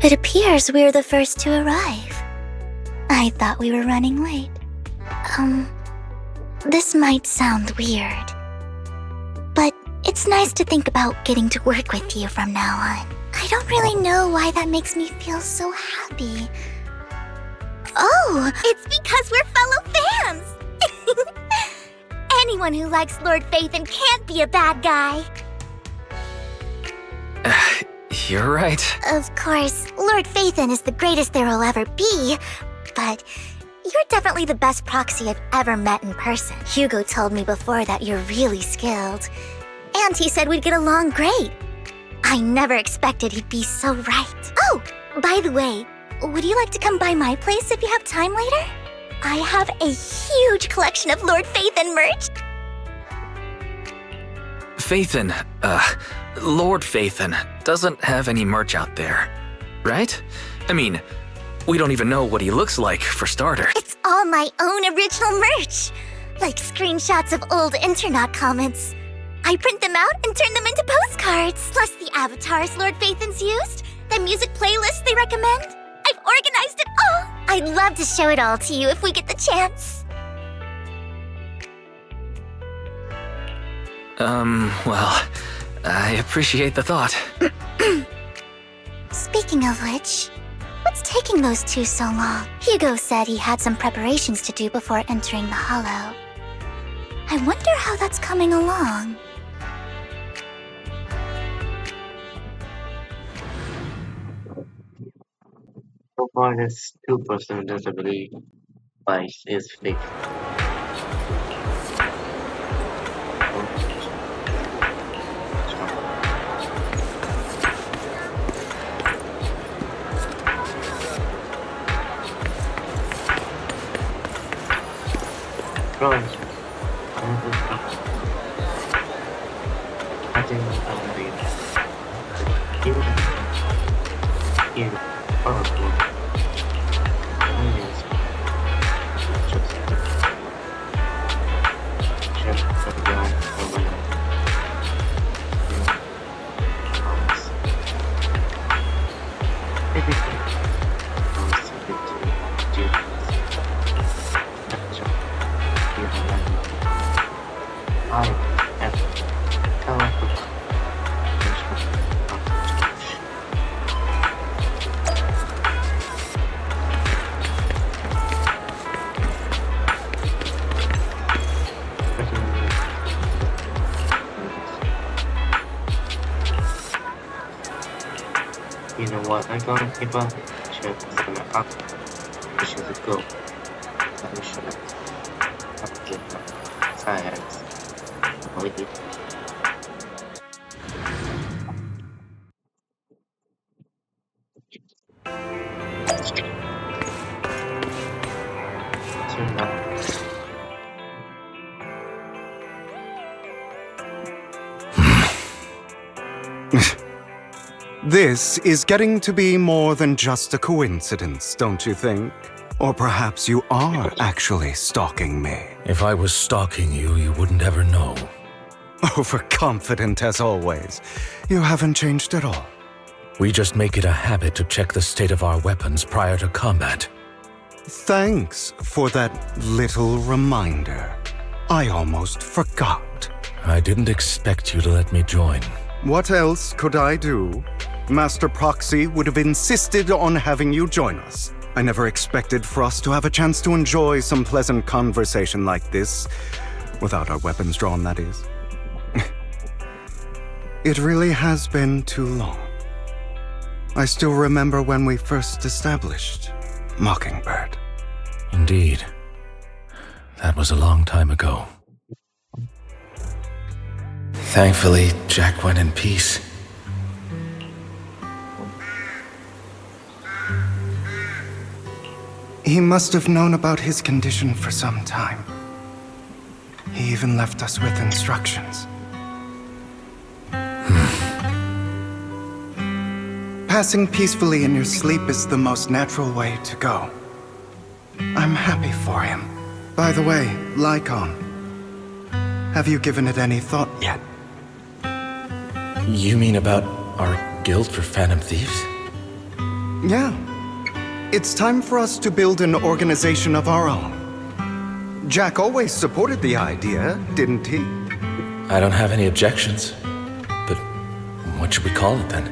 It appears we're the first to arrive. I thought we were running late. This might sound weird, but it's nice to think about getting to work with you from now on. I don't really know why that makes me feel so happy. Oh, it's because we're fellow fans! Anyone who likes Lord Phaethon can't be a bad guy. You're right. Of course, Lord Phaethon is the greatest there will ever be, but you're definitely the best proxy I've ever met in person. Hugo told me before that you're really skilled, and he said we'd get along great. I never expected he'd be so right. Oh, by the way, would you like to come by my place if you have time later? I have a huge collection of Lord Phaethon merch. Phaethon, Lord Phaethon doesn't have any merch out there, right? I mean, we don't even know what he looks like, for starters. It's all my own original merch, like screenshots of old internet comments. I print them out and turn them into postcards, plus the avatars Lord Phaethon's used, the music playlists they recommend. I've organized it all. I'd love to show it all to you if we get the chance. Well, I appreciate the thought. Speaking of which, what's taking those two so long? Hugo said he had some preparations to do before entering the Hollow. I wonder how that's coming along. So far, there's 2% that believe Vice is fake. Right. I think I'll be here. You know what? I'm gonna keep on check some up. We should go. We should have to get science. We did. This is getting to be more than just a coincidence, don't you think? Or perhaps you are actually stalking me. If I was stalking you, you wouldn't ever know. Overconfident as always. You haven't changed at all. We just make it a habit to check the state of our weapons prior to combat. Thanks for that little reminder. I almost forgot. I didn't expect you to let me join. What else could I do? Master Proxy would have insisted on having you join us. I never expected for us to have a chance to enjoy some pleasant conversation like this. Without our weapons drawn, that is. It really has been too long. I still remember when we first established Mockingbird. Indeed. That was a long time ago. Thankfully, Jack went in peace. He must have known about his condition for some time. He even left us with instructions. Passing peacefully in your sleep is the most natural way to go. I'm happy for him. By the way, Lycon, have you given it any thought yet? You mean about our guild for Phantom Thieves? Yeah. It's time for us to build an organization of our own. Jack always supported the idea, didn't he? I don't have any objections. But what should we call it then?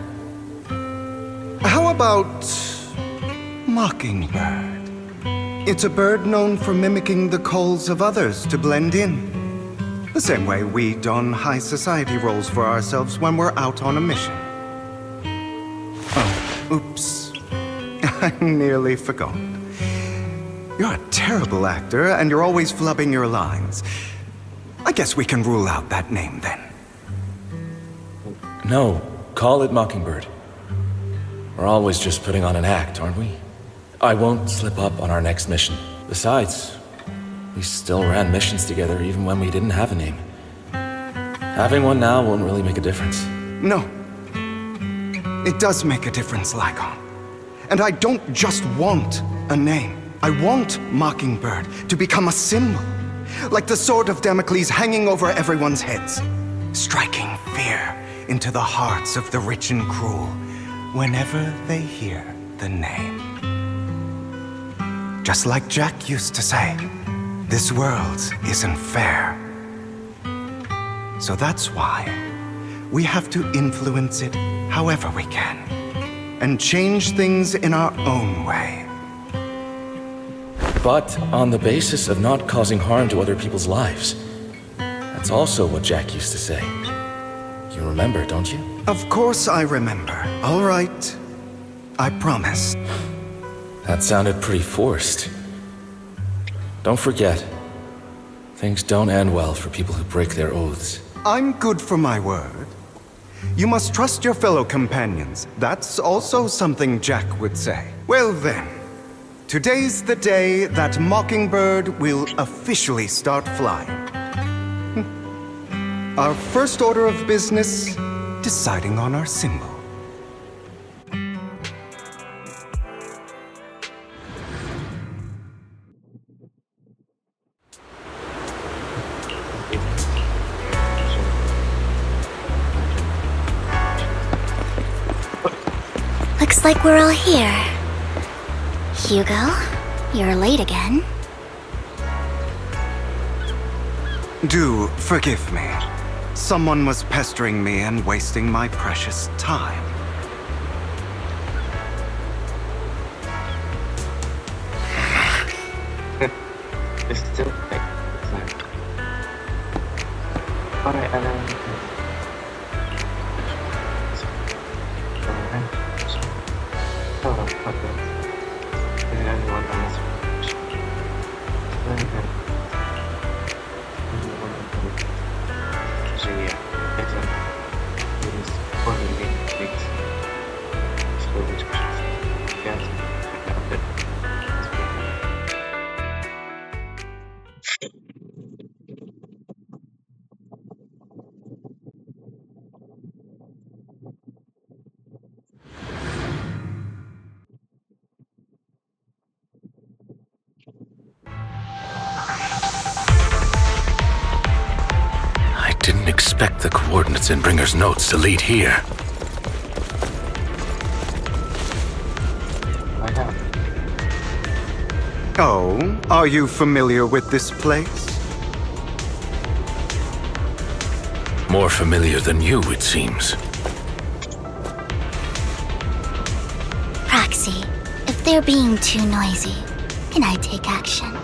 How about Mockingbird? It's a bird known for mimicking the calls of others to blend in. The same way we don high society roles for ourselves when we're out on a mission. Oh, oops. I nearly forgot. You're a terrible actor, and you're always flubbing your lines. I guess we can rule out that name then. No, call it Mockingbird. We're always just putting on an act, aren't we? I won't slip up on our next mission. Besides, we still ran missions together even when we didn't have a name. Having one now won't really make a difference. No. It does make a difference, Lycon. And I don't just want a name. I want Mockingbird to become a symbol. Like the sword of Damocles hanging over everyone's heads. Striking fear into the hearts of the rich and cruel whenever they hear the name. Just like Jack used to say, this world isn't fair. So that's why we have to influence it however we can, and change things in our own way. But on the basis of not causing harm to other people's lives. That's also what Jack used to say. You remember, don't you? Of course I remember. All right. I promise. That sounded pretty forced. Don't forget, things don't end well for people who break their oaths. I'm good for my word. You must trust your fellow companions. That's also something Jack would say. Well then, today's the day that Mockingbird will officially start flying. Our first order of business, deciding on our symbol. Looks like we're all here. Hugo, you're late again. Do forgive me. Someone was pestering me and wasting my precious time. It's still like, alright, I didn't expect the coordinates in Bringer's notes to lead here. I have. Oh, are you familiar with this place? More familiar than you, it seems. Proxy, if they're being too noisy, can I take action?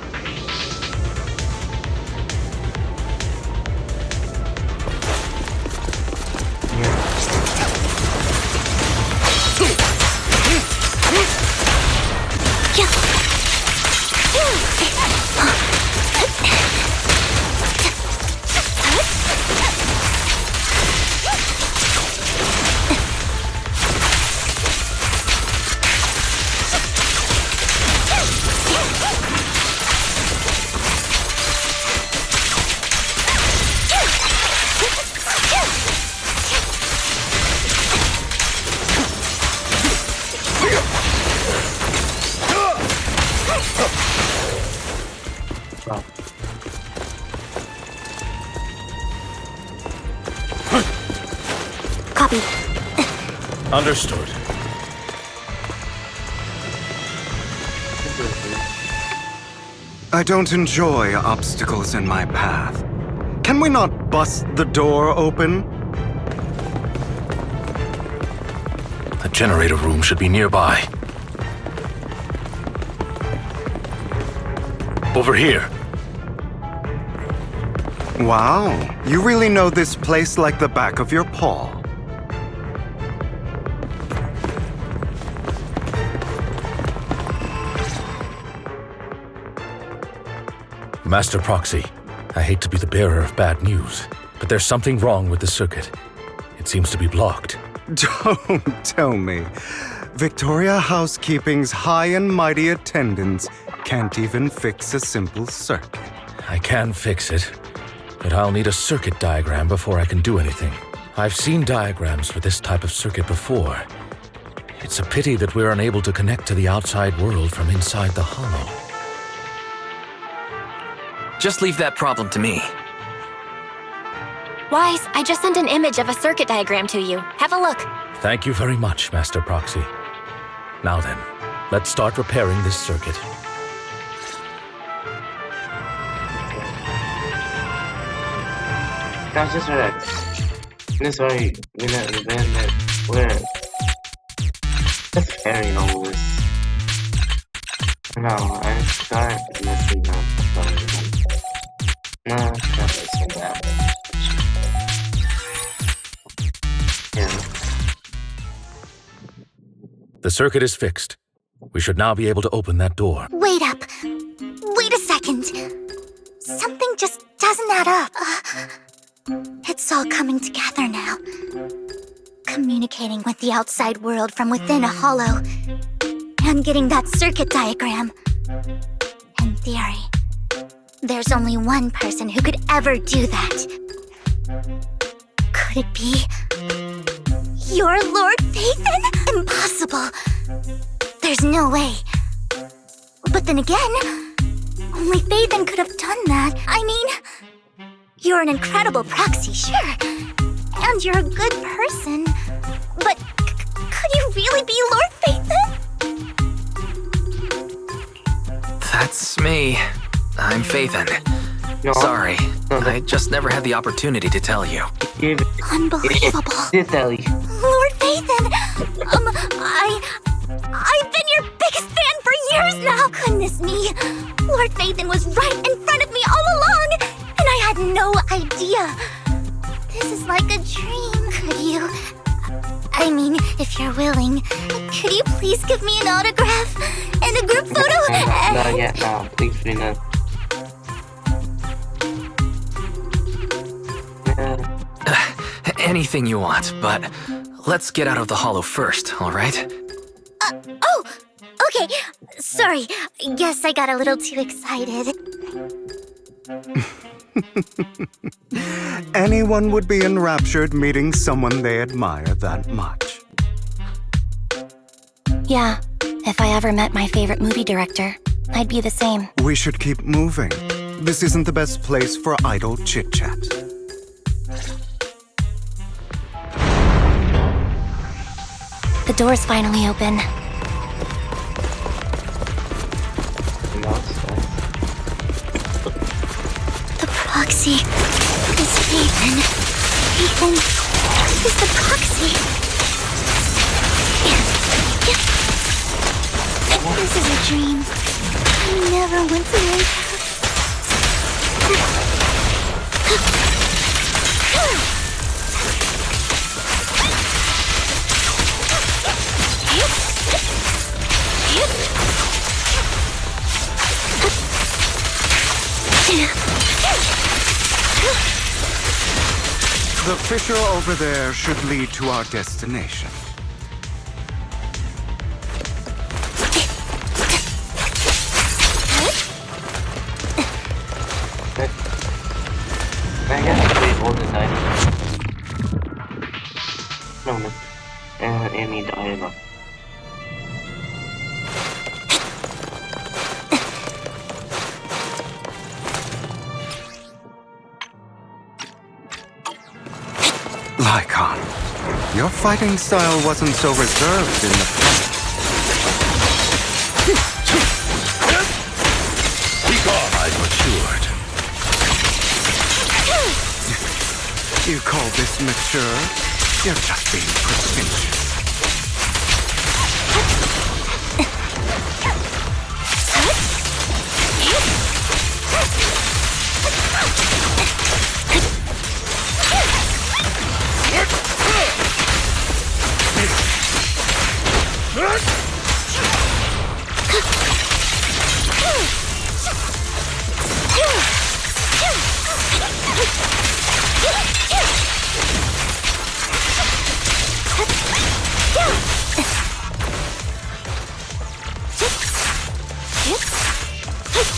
Copy. Understood. I don't enjoy obstacles in my path. Can we not bust the door open? The generator room should be nearby. Over here. Wow, you really know this place like the back of your paw. Master Proxy, I hate to be the bearer of bad news, but there's something wrong with the circuit. It seems to be blocked. Don't tell me. Victoria Housekeeping's high and mighty attendants can't even fix a simple circuit. I can fix it, but I'll need a circuit diagram before I can do anything. I've seen diagrams for this type of circuit before. It's a pity that we're unable to connect to the outside world from inside the hollow. Just leave that problem to me. Wise, I just sent an image of a circuit diagram to you. Have a look. Thank you very much, Master Proxy. Now then, let's start repairing this circuit. Guys, just relax. This way, we're just carrying all this. No, I'm sorry. No, not listening to that. Yeah. The circuit is fixed. We should now be able to open that door. Wait up. Wait a second. Something just doesn't add up. It's all coming together now. Communicating with the outside world from within a hollow. And getting that circuit diagram. In theory, there's only one person who could ever do that. Could it be your Lord Phaethon? Impossible. There's no way. But then again, only Phaethon could have done that. I mean, you're an incredible proxy, sure. And you're a good person. But could you really be Lord Phaethon? That's me. I'm Phaethon. No. Sorry, No, I just never had the opportunity to tell you. Unbelievable. Did tell you. Lord Phaethon! I've been your biggest fan for years now! Goodness me! Lord Phaethon was right in front of me all along! And I had no idea! This is like a dream. Could you... I mean, if you're willing, could you please give me an autograph? And a group photo? No, yeah, no, please do not. Anything you want, but let's get out of the hollow first, alright? Oh! Okay, sorry. Guess I got a little too excited. Anyone would be enraptured meeting someone they admire that much. Yeah, if I ever met my favorite movie director, I'd be the same. We should keep moving. This isn't the best place for idle chit-chat. The door's finally open. The proxy is Ethan. Ethan is the proxy. This is a dream. I never went to wake The fissure over there should lead to our destination. I have to wait all the time. No. Any dialogue. Lycon, your fighting style wasn't so reserved in the past. I've matured. You call this mature? You're just being pretentious.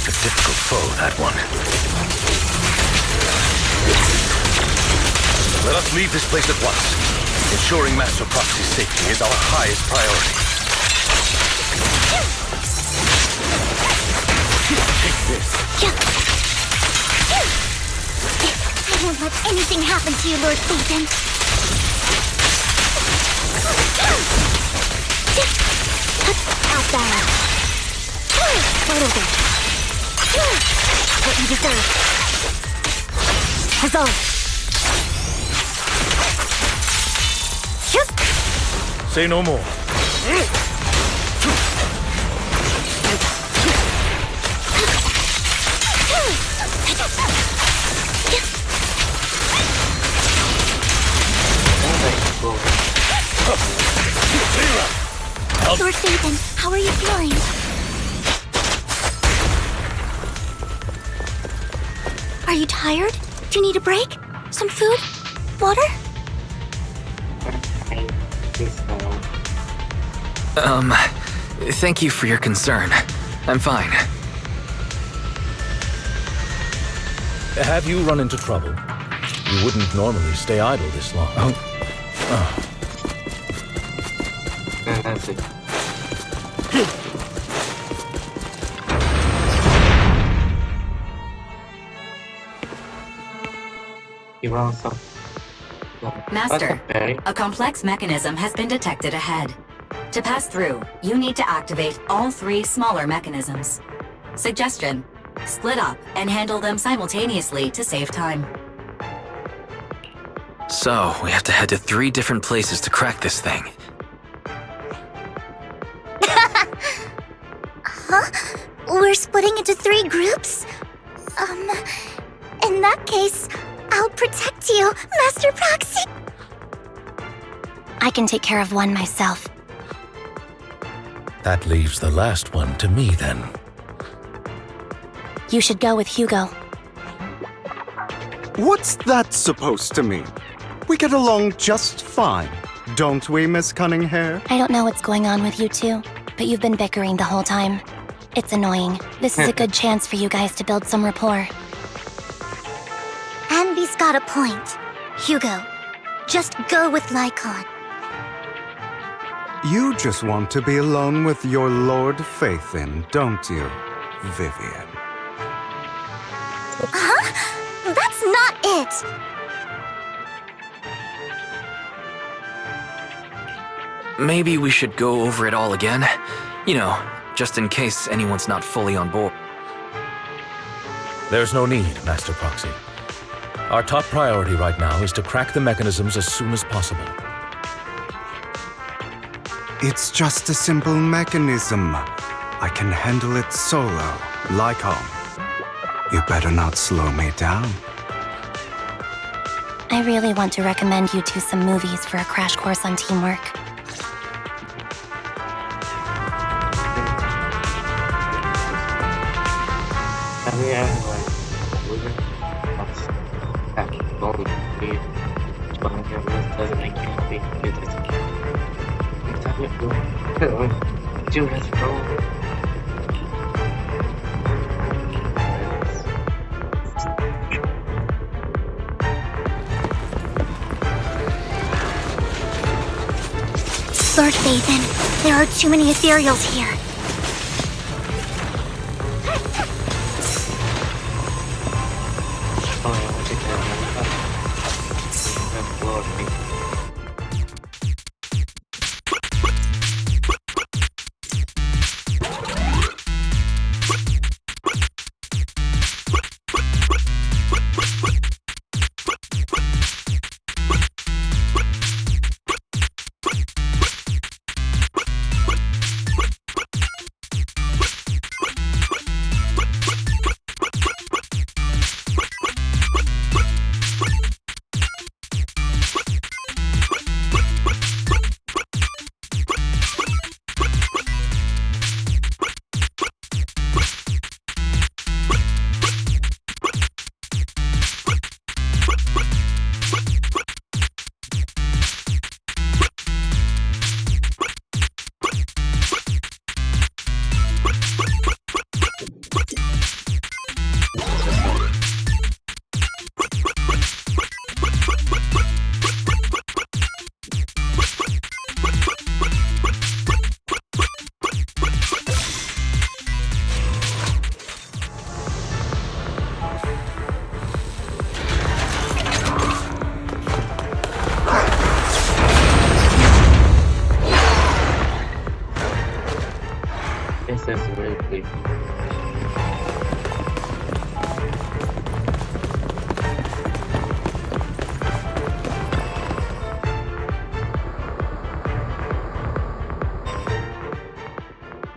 A difficult foe, that one. Let us leave this place at once. Ensuring Master Proxy's safety is our highest priority. Take this. I won't let anything happen to you, Lord Phaethon. Out there. Right over. What you deserve. Hazard. Say no more. Lord Phaethon, how are you feeling? Are you tired? Do you need a break? Some food? Water? Thank you for your concern. I'm fine. Have you run into trouble? You wouldn't normally stay idle this long. That's it. You want some? Master, a complex mechanism has been detected ahead. To pass through, you need to activate all 3 smaller mechanisms. Suggestion: split up and handle them simultaneously to save time. So, we have to head to 3 different places to crack this thing. Huh? We're splitting into 3 groups? In that case, I'll protect you, Master Proxy. I can take care of one myself. That leaves the last one to me, then. You should go with Hugo. What's that supposed to mean? We get along just fine, don't we, Miss Cunninghair? I don't know what's going on with you two, but you've been bickering the whole time. It's annoying. This is a good chance for you guys to build some rapport. Anby's got a point. Hugo, just go with Lycon. You just want to be alone with your Lord Phaethon, don't you, Vivian? Huh? That's not it! Maybe we should go over it all again. You know, just in case anyone's not fully on board. There's no need, Master Proxy. Our top priority right now is to crack the mechanisms as soon as possible. It's just a simple mechanism. I can handle it solo, Lycon. You better not slow me down. I really want to recommend you two some movies for a crash course on teamwork. Tapi ya, gue sakit banget di Jepang yang doesn't make you happy. Tapi gue juga bro. Lord Phaethon, there are too many ethereals here. Oh ya, masih kayak apa? Lord Phaethon. This is really creepy.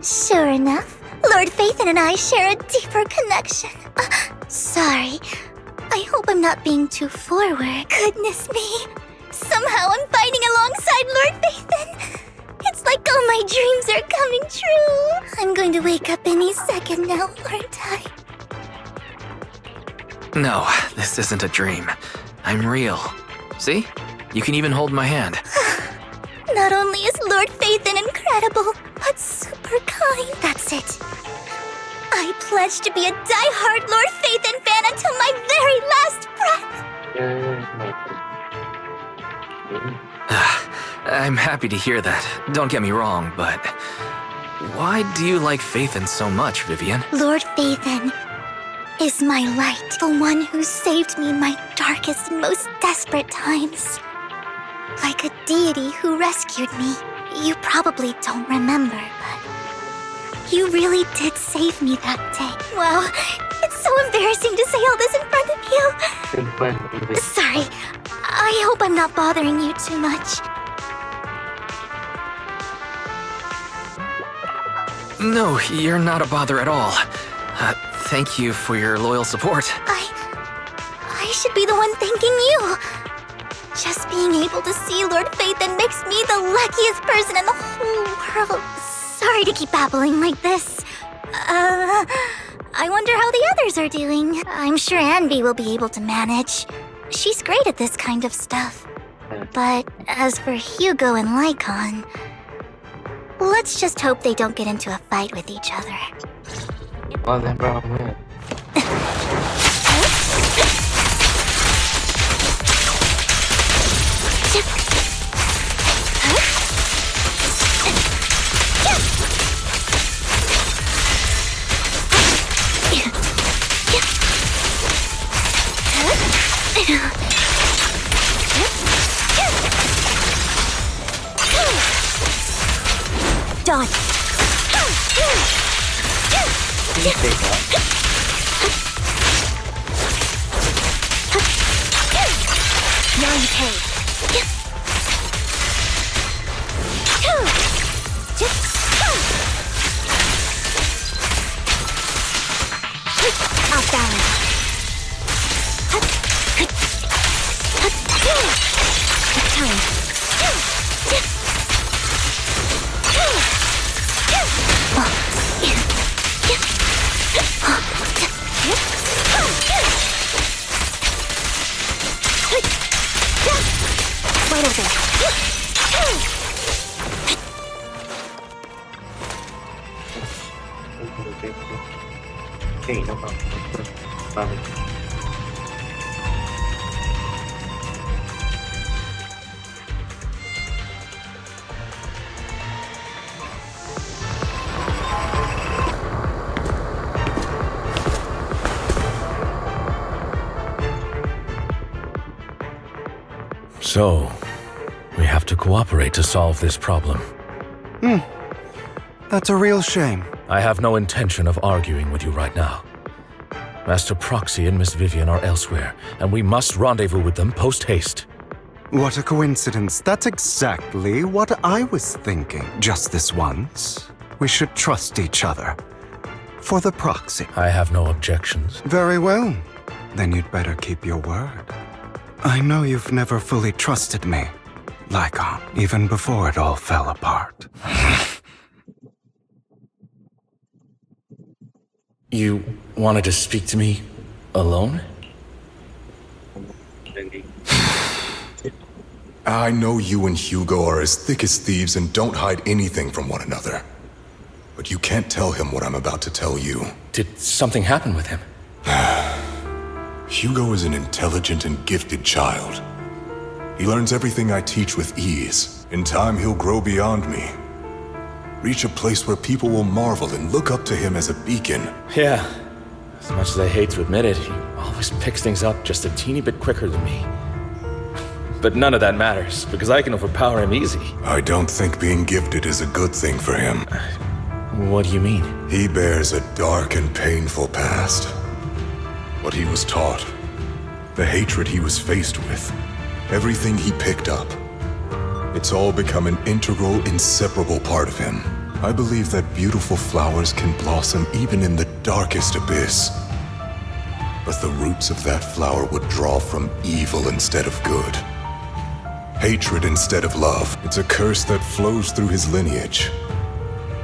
Sure enough, Lord Phaethon and I share a deeper connection. Sorry. I hope I'm not being too forward. Goodness me. Somehow I'm fighting alongside Lord Phaethon. It's like all my dreams are coming true. I'm going to wake up any second now, aren't I? No, this isn't a dream. I'm real. See? You can even hold my hand. Not only is Lord Phaethon incredible, but super kind. That's it. I pledge to be a die-hard Lord Phaethon fan until my very last breath. I'm happy to hear that. Don't get me wrong, but why do you like Phaethon so much, Vivian? Lord Phaethon is my light, the one who saved me in my darkest and most desperate times. Like a deity who rescued me. You probably don't remember, but you really did save me that day. Wow, it's so embarrassing to say all this in front of you. Sorry, I hope I'm not bothering you too much. No, you're not a bother at all. Thank you for your loyal support. I should be the one thanking you. Just being able to see Lord Phaethon makes me the luckiest person in the whole world. Sorry to keep babbling like this. I wonder how the others are doing. I'm sure Anby will be able to manage. She's great at this kind of stuff. But as for Hugo and Lycon, let's just hope they don't get into a fight with each other. Oh, that problem is. Done. Now you pay. Off balance. It's time. Wide open. Okay, no problem. Bye. So, we have to cooperate to solve this problem. That's a real shame. I have no intention of arguing with you right now. Master Proxy and Miss Vivian are elsewhere, and we must rendezvous with them post-haste. What a coincidence. That's exactly what I was thinking. Just this once, we should trust each other. For the proxy. I have no objections. Very well. Then you'd better keep your word. I know you've never fully trusted me, Lycon, even before it all fell apart. You wanted to speak to me alone? I know you and Hugo are as thick as thieves and don't hide anything from one another. But you can't tell him what I'm about to tell you. Did something happen with him? Hugo is an intelligent and gifted child. He learns everything I teach with ease. In time, he'll grow beyond me. Reach a place where people will marvel and look up to him as a beacon. Yeah. As much as I hate to admit it, he always picks things up just a teeny bit quicker than me. But none of that matters, because I can overpower him easy. I don't think being gifted is a good thing for him. What do you mean? He bears a dark and painful past. What he was taught, the hatred he was faced with, everything he picked up. It's all become an integral, inseparable part of him. I believe that beautiful flowers can blossom even in the darkest abyss. But the roots of that flower would draw from evil instead of good. Hatred instead of love. It's a curse that flows through his lineage.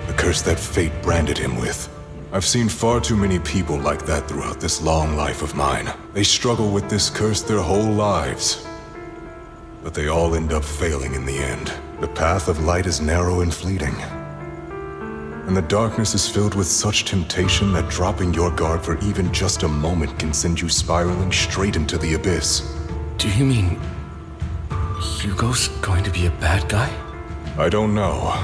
A curse that fate branded him with. I've seen far too many people like that throughout this long life of mine. They struggle with this curse their whole lives. But they all end up failing in the end. The path of light is narrow and fleeting. And the darkness is filled with such temptation that dropping your guard for even just a moment can send you spiraling straight into the abyss. Do you mean Hugo's going to be a bad guy? I don't know.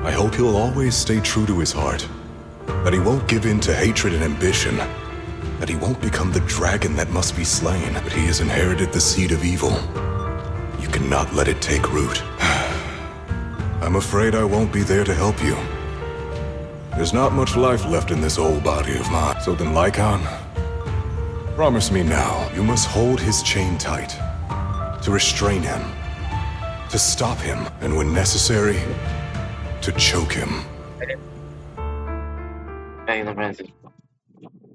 I hope he'll always stay true to his heart. That he won't give in to hatred and ambition. That he won't become the dragon that must be slain. But he has inherited the seed of evil. You cannot let it take root. I'm afraid I won't be there to help you. There's not much life left in this old body of mine. So then, Lycon, promise me now, you must hold his chain tight. To restrain him. To stop him. And when necessary, to choke him.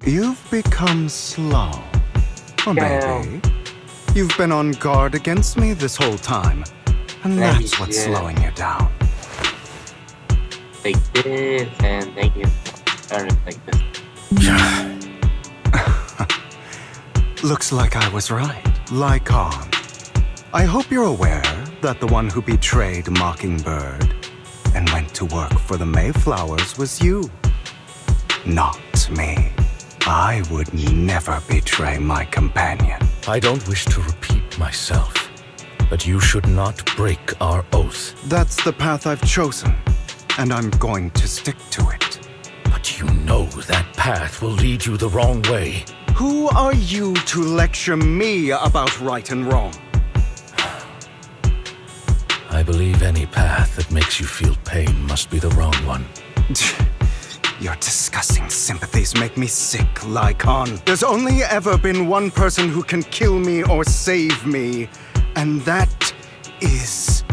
You've become slow. Or maybe you've been on guard against me this whole time. And that's what's slowing you down. Like this, and then you started like this. Looks like I was right. Lycon. I hope you're aware that the one who betrayed Mockingbird and went to work for the Mayflowers was you. Not me. I would never betray my companion. I don't wish to repeat myself, but you should not break our oath. That's the path I've chosen, and I'm going to stick to it. But you know that path will lead you the wrong way. Who are you to lecture me about right and wrong? I believe any path that makes you feel pain must be the wrong one. Your disgusting sympathies make me sick, Lycon. There's only ever been one person who can kill me or save me, and that is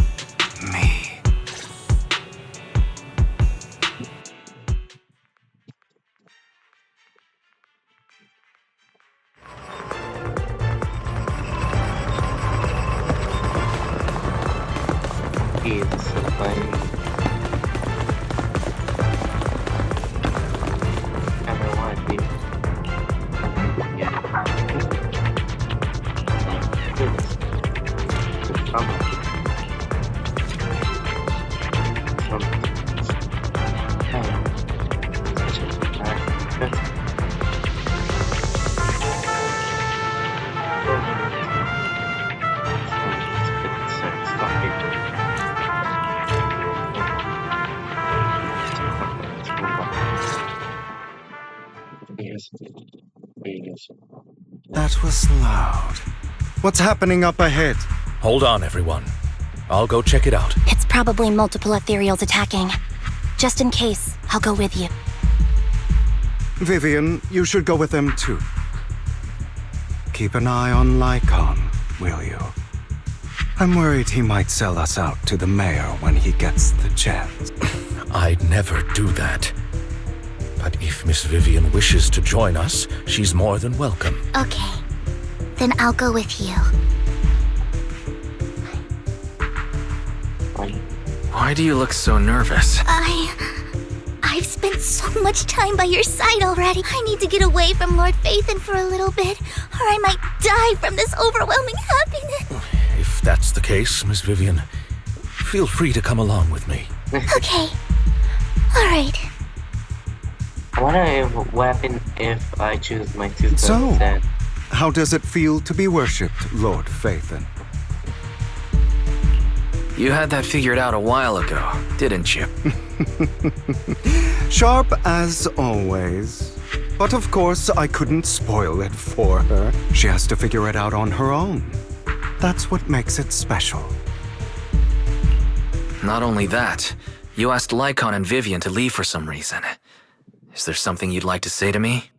me. It's so funny. I don't want to. Yeah. Goodness. That was loud. What's happening up ahead? Hold on, everyone. I'll go check it out. It's probably multiple ethereals attacking. Just in case, I'll go with you. Vivian, you should go with them too. Keep an eye on Lycon, will you? I'm worried he might sell us out to the mayor when he gets the chance. I'd never do that. But if Miss Vivian wishes to join us, she's more than welcome. Okay. Then I'll go with you. Why do you look so nervous? I've spent so much time by your side already. I need to get away from Lord Phaethon for a little bit, or I might die from this overwhelming happiness. If that's the case, Miss Vivian, feel free to come along with me. Okay. All right. I wonder what happens if I choose my two sons So, instead. how does it feel to be worshipped, Lord Phaethon? You had that figured out a while ago, didn't you? Sharp as always. But of course, I couldn't spoil it for her. She has to figure it out on her own. That's what makes it special. Not only that, you asked Lycon and Vivian to leave for some reason. Is there something you'd like to say to me?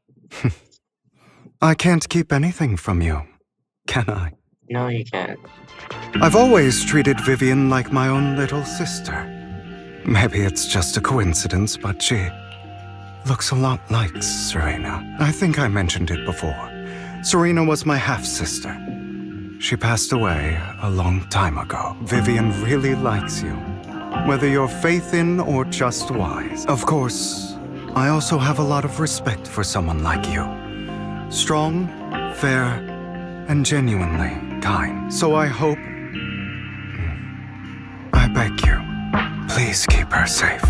I can't keep anything from you, can I? No, you can't. I've always treated Vivian like my own little sister. Maybe it's just a coincidence, but she looks a lot like Serena. I think I mentioned it before. Serena was my half-sister. She passed away a long time ago. Vivian really likes you, whether you're faith-in or just wise. Of course, I also have a lot of respect for someone like you. Strong, fair, and genuinely kind. So I hope... I beg you, please keep her safe.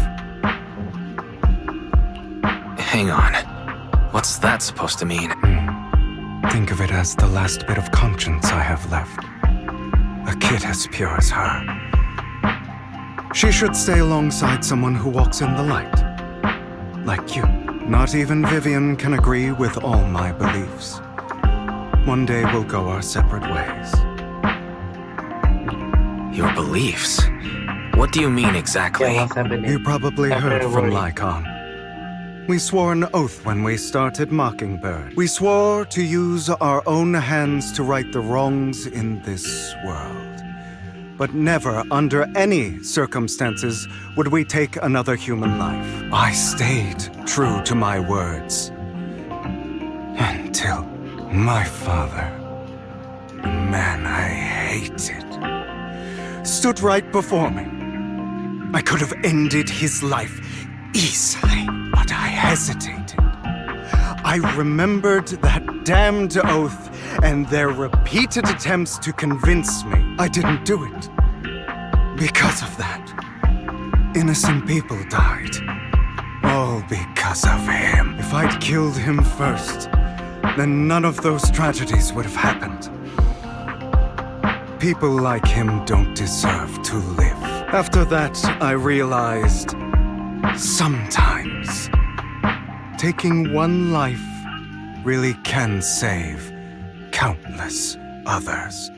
Hang on. What's that supposed to mean? Think of it as the last bit of conscience I have left. A kid as pure as her. She should stay alongside someone who walks in the light. Like you. Not even Vivian can agree with all my beliefs. One day we'll go our separate ways. Your beliefs? What do you mean exactly? Yeah, what's happening? You probably I've heard heard from already. Lycon. We swore an oath when we started Mockingbird. We swore to use our own hands to right the wrongs in this world. But never, under any circumstances, would we take another human life. I stayed true to my words. Until my father, the man I hated, stood right before me. I could have ended his life easily, but I hesitated. I remembered that damned oath and their repeated attempts to convince me I didn't do it. Because of that, innocent people died. All because of him. If I'd killed him first, then none of those tragedies would have happened. People like him don't deserve to live. After that, I realized sometimes taking one life really can save countless others.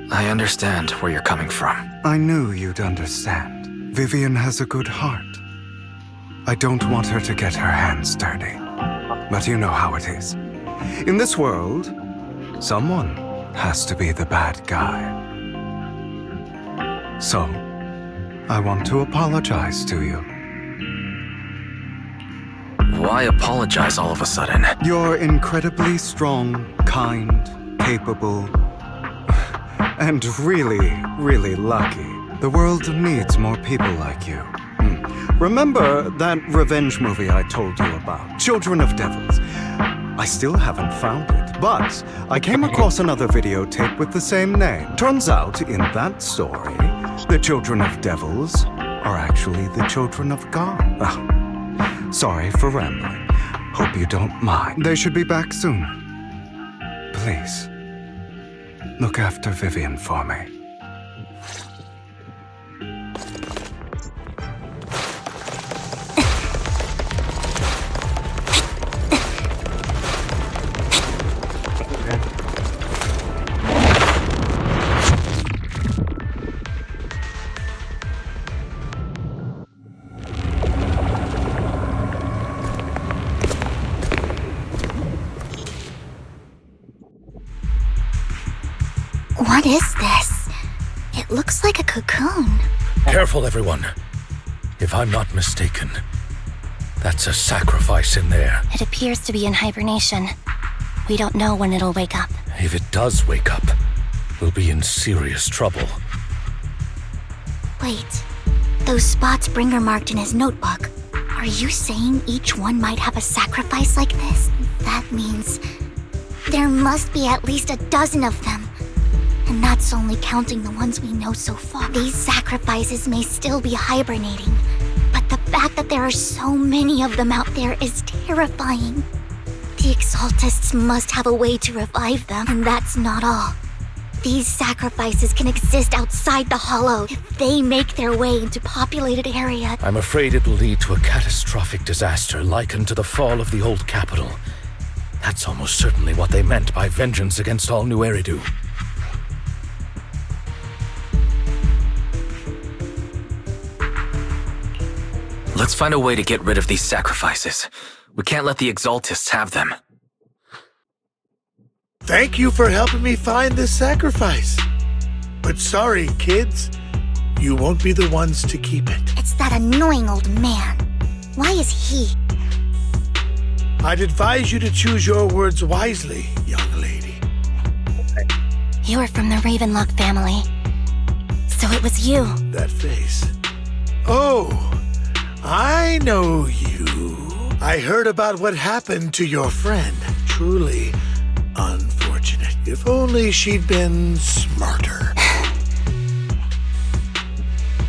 I understand where you're coming from. I knew you'd understand. Vivian has a good heart. I don't want her to get her hands dirty. But you know how it is. In this world, someone has to be the bad guy. So, I want to apologize to you. Why apologize all of a sudden? You're incredibly strong, kind, capable, and really, really lucky. The world needs more people like you. Remember that revenge movie I told you about? Children of Devils. I still haven't found it, but I came across another videotape with the same name. Turns out, in that story, the children of devils are actually the children of God. Oh, sorry for rambling. Hope you don't mind. They should be back soon. Please, look after Vivian for me. What is this? It looks like a cocoon. Careful, everyone. If I'm not mistaken, that's a sacrifice in there. It appears to be in hibernation. We don't know when it'll wake up. If it does wake up, we'll be in serious trouble. Wait, those spots Bringer marked in his notebook. Are you saying each one might have a sacrifice like this? That means there must be at least a dozen of them. And that's only counting the ones we know so far. These sacrifices may still be hibernating, but the fact that there are so many of them out there is terrifying. The Exaltists must have a way to revive them, and that's not all. These sacrifices can exist outside the Hollow if they make their way into populated area. I'm afraid it will lead to a catastrophic disaster likened to the fall of the old capital. That's almost certainly what they meant by vengeance against all New Eridu. Let's find a way to get rid of these sacrifices. We can't let the Exaltists have them. Thank you for helping me find this sacrifice. But sorry, kids. You won't be the ones to keep it. It's that annoying old man. Why is he? I'd advise you to choose your words wisely, young lady. You're from the Ravenlock family. So it was you. That face. Oh, I know you. I heard about what happened to your friend. Truly unfortunate. If only she'd been smarter.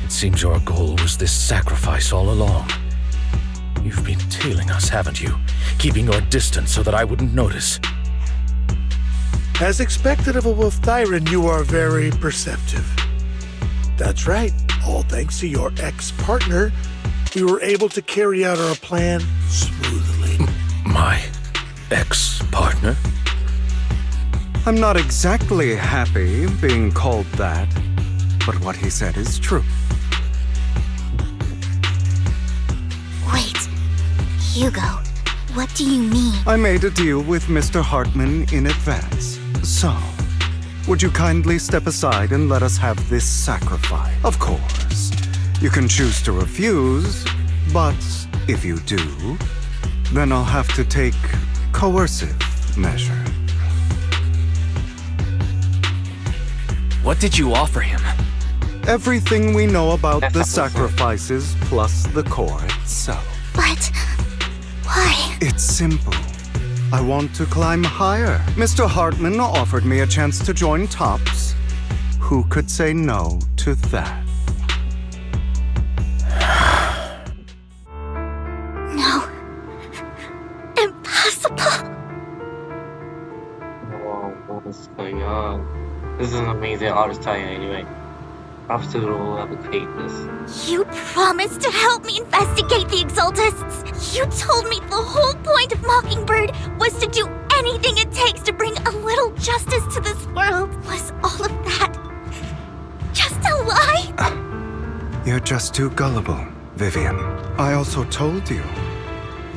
It seems your goal was this sacrifice all along. You've been tailing us, haven't you? Keeping your distance so that I wouldn't notice. As expected of a Wolf Thyran, you are very perceptive. That's right. All thanks to your ex-partner, we were able to carry out our plan smoothly. My ex-partner? I'm not exactly happy being called that, but what he said is true. Wait, Hugo, what do you mean? I made a deal with Mr. Hartman in advance. So, would you kindly step aside and let us have this sacrifice? Of course, you can choose to refuse, but if you do, then I'll have to take coercive measure. What did you offer him? Everything we know about the sacrifices plus the core itself. But why? It's simple. I want to climb higher. Mr. Hartman offered me a chance to join Tops. Who could say no to that? No. Impossible. Whoa, what's going on? This is an amazing artist tie anyway. Absolutely will advocate this. You promised to help me investigate the Exaltists. You told me the whole point of Mockingbird was to do anything it takes to bring a little justice to this world. Was all of that just a lie? You're just too gullible, Vivian. I also told you.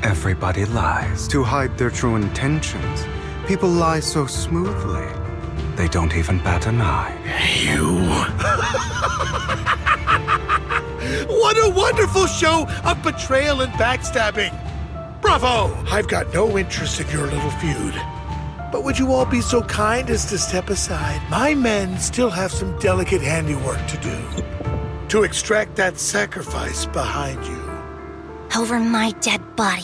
Everybody lies to hide their true intentions. People lie so smoothly, they don't even bat an eye. You. What a wonderful show of betrayal and backstabbing! Bravo! I've got no interest in your little feud. But would you all be so kind as to step aside? My men still have some delicate handiwork to do. To extract that sacrifice behind you. Over my dead body.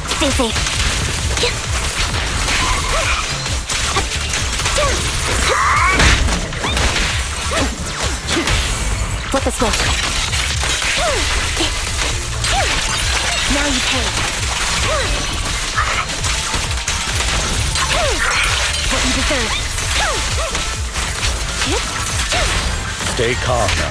Stay safe. Flip the switch. Now you pay. What you deserve. Stay calm now.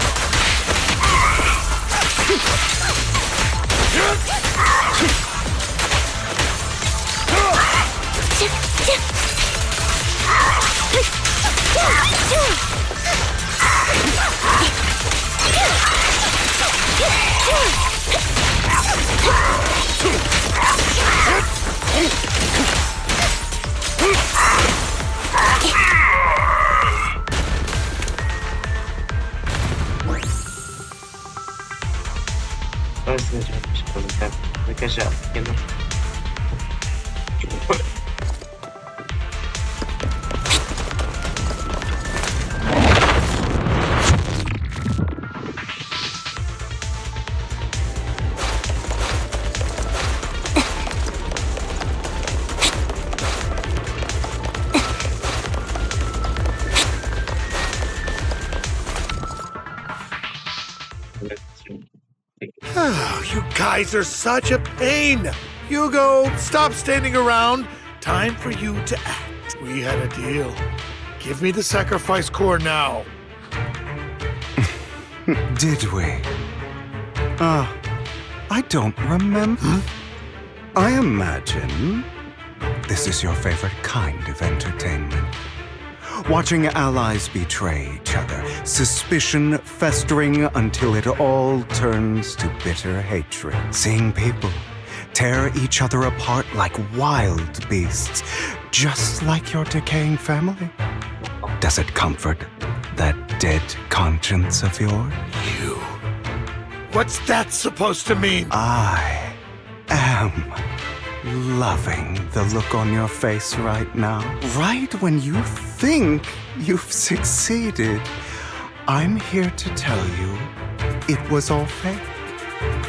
You guys are such a pain. Hugo, stop standing around. Time for you to act. We had a deal. Give me the sacrifice core now. Did we? I don't remember. I imagine this is your favorite kind of entertainment. Watching allies betray each other, suspicion festering until it all turns to bitter hatred. Seeing people tear each other apart like wild beasts, just like your decaying family. Does it comfort that dead conscience of yours? You. What's that supposed to mean? I am loving the look on your face right now. Right when you think you've succeeded, I'm here to tell you it was all fake.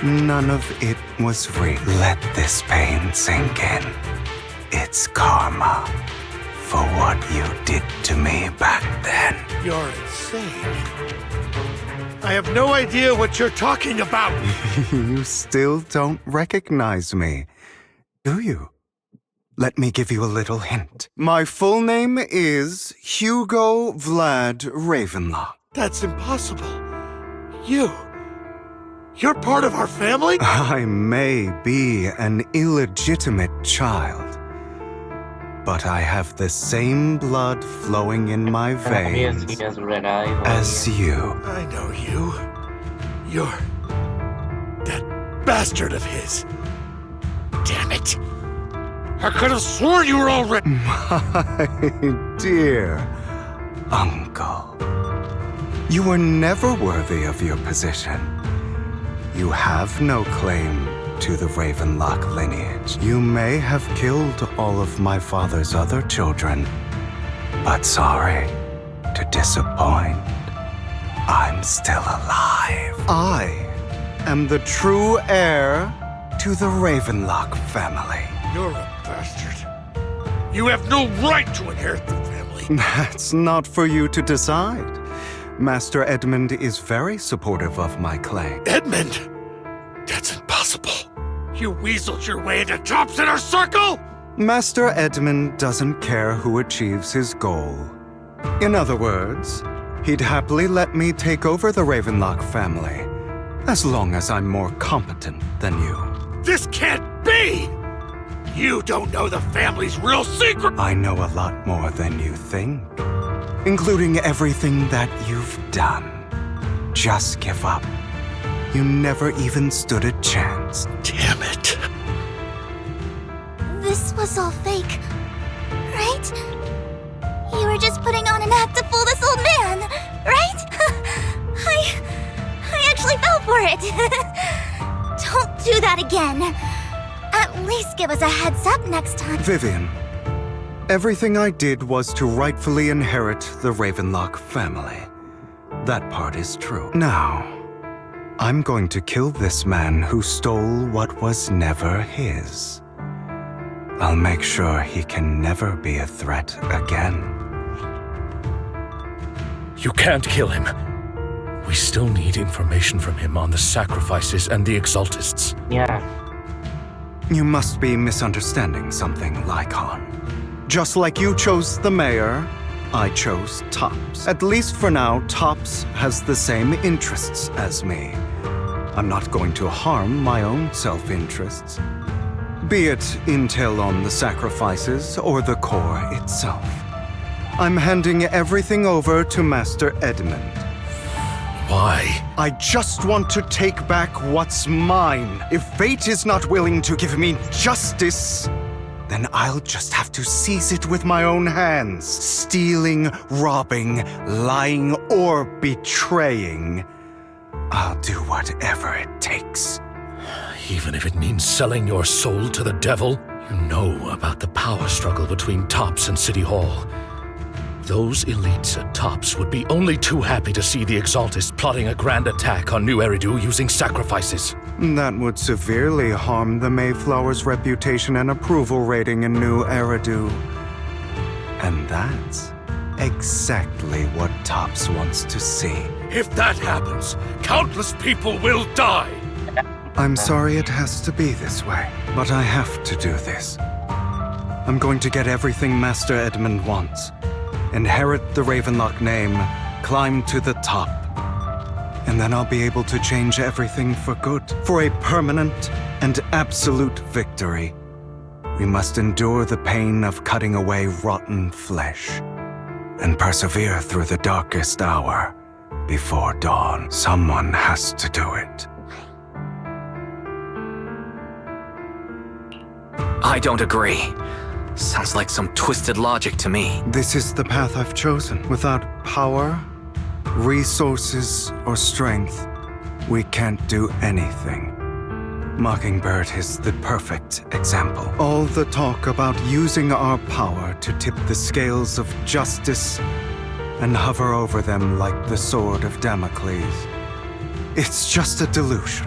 None of it was real. Let this pain sink in. It's karma for what you did to me back then. You're insane. I have no idea what you're talking about. You still don't recognize me, do you? Let me give you a little hint. My full name is Hugo Vlad Ravenlock. That's impossible. You're part of our family? I may be an illegitimate child, but I have the same blood flowing in my veins as you. I know you. You're that bastard of his. Damn it. I could have sworn you were already— My dear uncle, you were never worthy of your position. You have no claim to the Ravenlock lineage. You may have killed all of my father's other children, but sorry to disappoint, I'm still alive. I am the true heir to the Ravenlock family. You're a bastard. You have no right to inherit the family. That's not for you to decide. Master Edmund is very supportive of my claim. Edmund? That's impossible. You weaseled your way into Top Center Circle? Master Edmund doesn't care who achieves his goal. In other words, he'd happily let me take over the Ravenlock family, as long as I'm more competent than you. This can't be! You don't know the family's real secret! I know a lot more than you think, including everything that you've done. Just give up. You never even stood a chance. Damn it. This was all fake, right? You were just putting on an act to fool this old man, right? I actually fell for it. Don't do that again. At least give us a heads up next time. Vivian, everything I did was to rightfully inherit the Ravenlock family. That part is true. Now, I'm going to kill this man who stole what was never his. I'll make sure he can never be a threat again. You can't kill him. We still need information from him on the sacrifices and the Exaltists. Yeah. You must be misunderstanding something, Lycon. Just like you chose the mayor, I chose Tops. At least for now, Tops has the same interests as me. I'm not going to harm my own self-interests. Be it intel on the sacrifices or the core itself. I'm handing everything over to Master Edmund. Why? I just want to take back what's mine. If fate is not willing to give me justice, then I'll just have to seize it with my own hands. Stealing, robbing, lying, or betraying. I'll do whatever it takes. Even if it means selling your soul to the devil? You know about the power struggle between Tops and City Hall. Those elites at Tops would be only too happy to see the Exaltists plotting a grand attack on New Eridu using sacrifices. That would severely harm the Mayflower's reputation and approval rating in New Eridu. And that's exactly what Tops wants to see. If that happens, countless people will die! I'm sorry it has to be this way, but I have to do this. I'm going to get everything Master Edmund wants. Inherit the Ravenlock name, climb to the top. And then I'll be able to change everything for good. For a permanent and absolute victory, we must endure the pain of cutting away rotten flesh and persevere through the darkest hour before dawn. Someone has to do it. I don't agree. Sounds like some twisted logic to me. This is the path I've chosen. Without power, resources, or strength, we can't do anything. Mockingbird is the perfect example. All the talk about using our power to tip the scales of justice and hover over them like the sword of Damocles. It's just a delusion.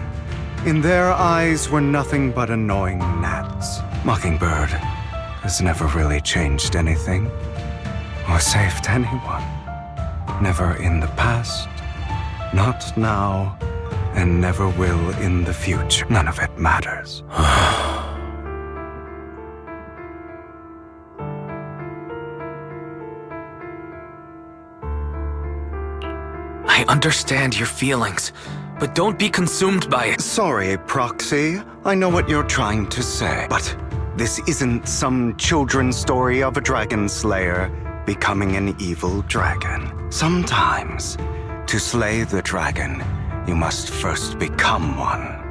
In their eyes, we're nothing but annoying gnats. Mockingbird has never really changed anything or saved anyone. Never in the past, not now, and never will in the future. None of it matters. I understand your feelings, but don't be consumed by it. Sorry, Proxy. I know what you're trying to say, but this isn't some children's story of a dragon slayer becoming an evil dragon. Sometimes, to slay the dragon, you must first become one.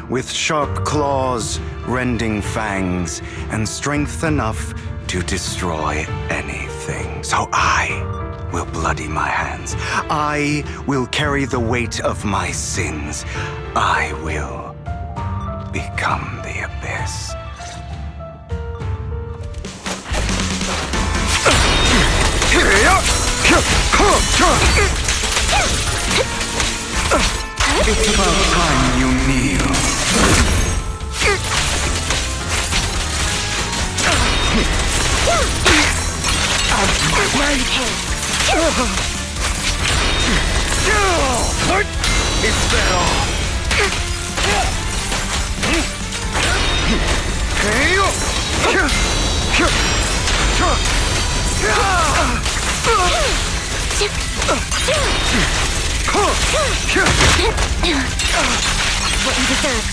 With sharp claws, rending fangs, and strength enough to destroy anything. So I will bloody my hands. I will carry the weight of my sins. I will become the abyss. It's about time you kneel. Is that all? What you deserve.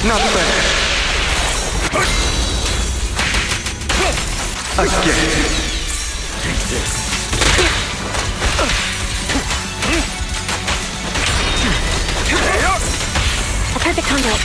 Not bad. Again. Take this. A perfect conduit.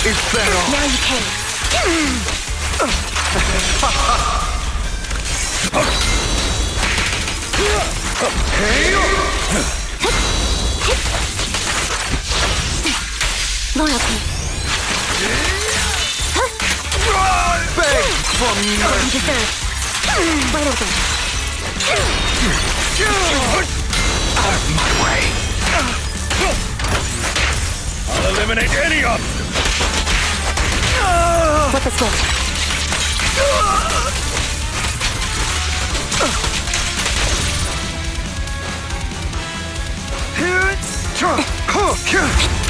Is that all? Now you can. Loyalty. Beg for You mercy. deserve. Right over. Out of my way. I'll eliminate any obstacle. Flip the switch.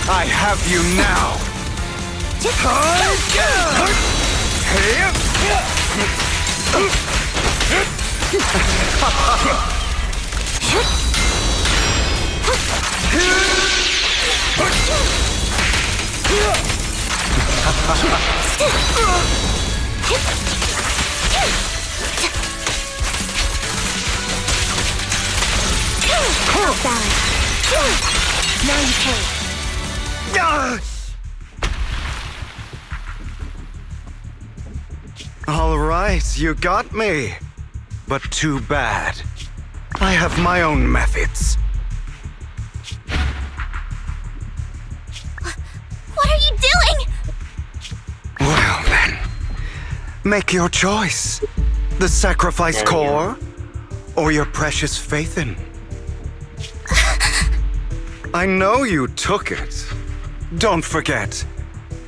I have you now. Off balance. Now you pay. All right, you got me. But too bad. I have my own methods. What are you doing? Well then, make your choice. The sacrifice core, or your precious Faithin. I know you took it. Don't forget,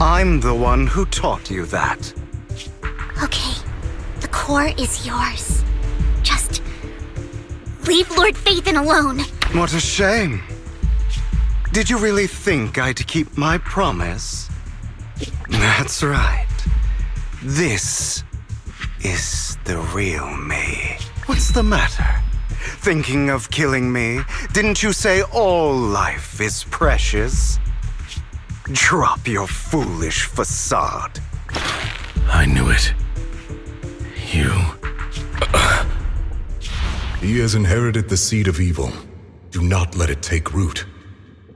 I'm the one who taught you that. Okay, the core is yours. Just leave Lord Faithin alone. What a shame. Did you really think I'd keep my promise? That's right. This is the real me. What's the matter? Thinking of killing me? Didn't you say all life is precious? Drop your foolish facade. I knew it. You... He has inherited the seed of evil. Do not let it take root.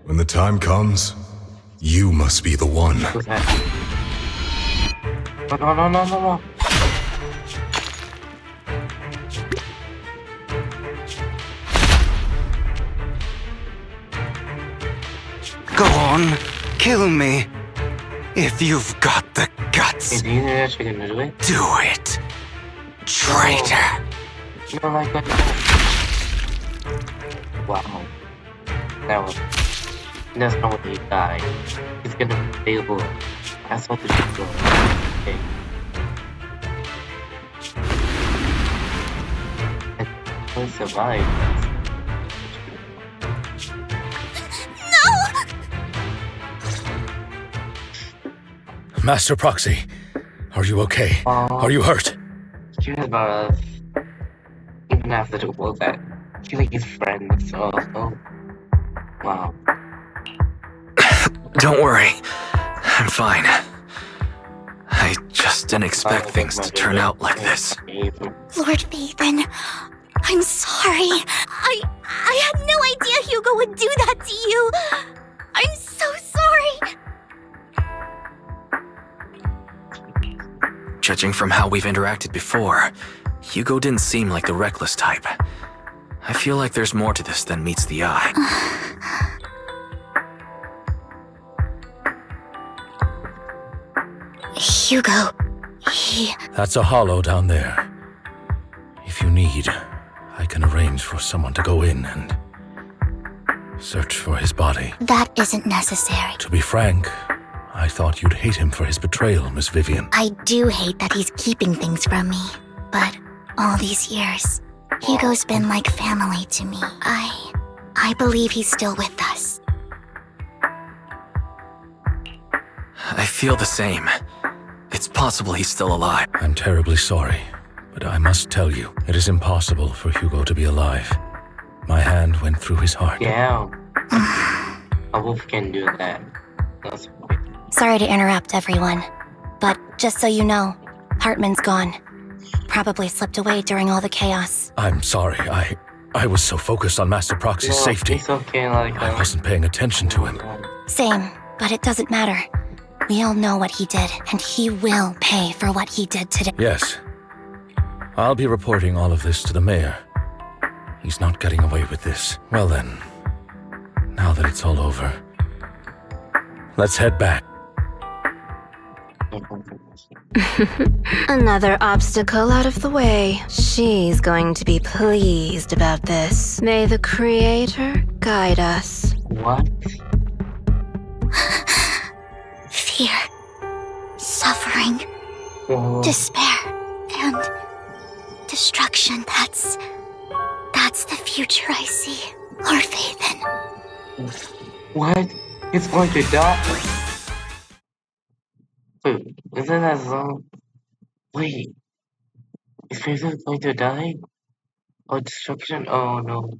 When the time comes, you must be the one. What's that? No. Go on, kill me. If you've got the guts, Do you know that you're gonna do it? do it. Traitor. No, like that. Wow. That's not what he died. He's gonna be able. That's what the shit's going. Okay. And he'll survive. Master Proxy, are you okay? Are you hurt? She was about us. Even after the world that she like his friend, so wow. Don't worry. I'm fine. I just didn't expect things to turn out like this. Lord Faithin, I'm sorry. I had no idea Hugo would do that to you. I'm so sorry. Judging from how we've interacted before, Hugo didn't seem like the reckless type. I feel like there's more to this than meets the eye. Hugo, he... That's a hollow down there. If you need, I can arrange for someone to go in and search for his body. That isn't necessary. To be frank, I thought you'd hate him for his betrayal, Miss Vivian. I do hate that he's keeping things from me. But all these years, Hugo's been like family to me. I believe he's still with us. I feel the same. It's possible he's still alive. I'm terribly sorry, but I must tell you, it is impossible for Hugo to be alive. My hand went through his heart. Yeah. A wolf can do that. That's quick. Sorry to interrupt, everyone. But just so you know, Hartman's gone. Probably slipped away during all the chaos. I'm sorry, I was so focused on Master Proxy's safety. It's okay, like... I wasn't paying attention to him. Same, but it doesn't matter. We all know what he did, and he will pay for what he did today. Yes. I'll be reporting all of this to the mayor. He's not getting away with this. Well then, now that it's all over, let's head back. Another obstacle out of the way. She's going to be pleased about this. May the Creator guide us. What? Fear, suffering, Oh. despair, and destruction. That's the future I see. Lord Phaethon. What? It's going to die? Wait, isn't that so? Wait. Is Phaethon going to die? Or destruction? Oh no.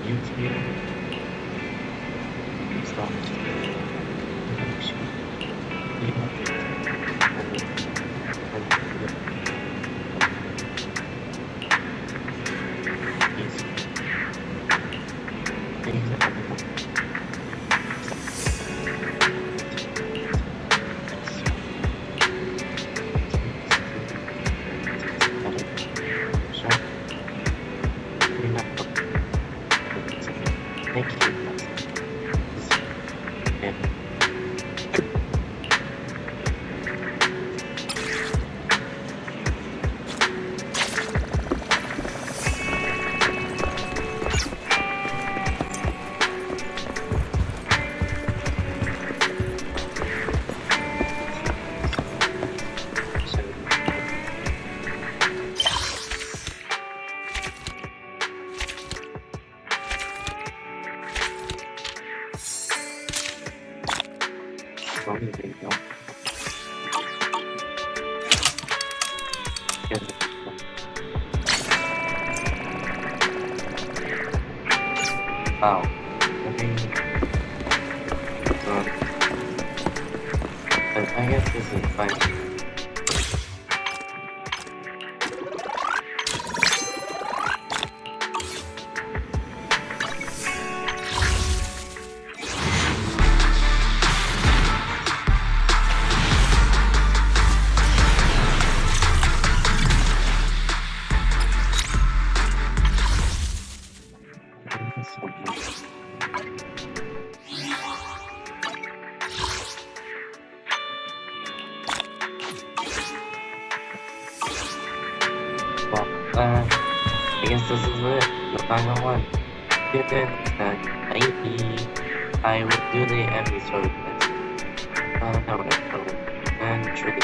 You here? Stop. Thank you. Wow. I guess this is fine. I guess this is it, the final one. Given that maybe I would do the episode this. And truly,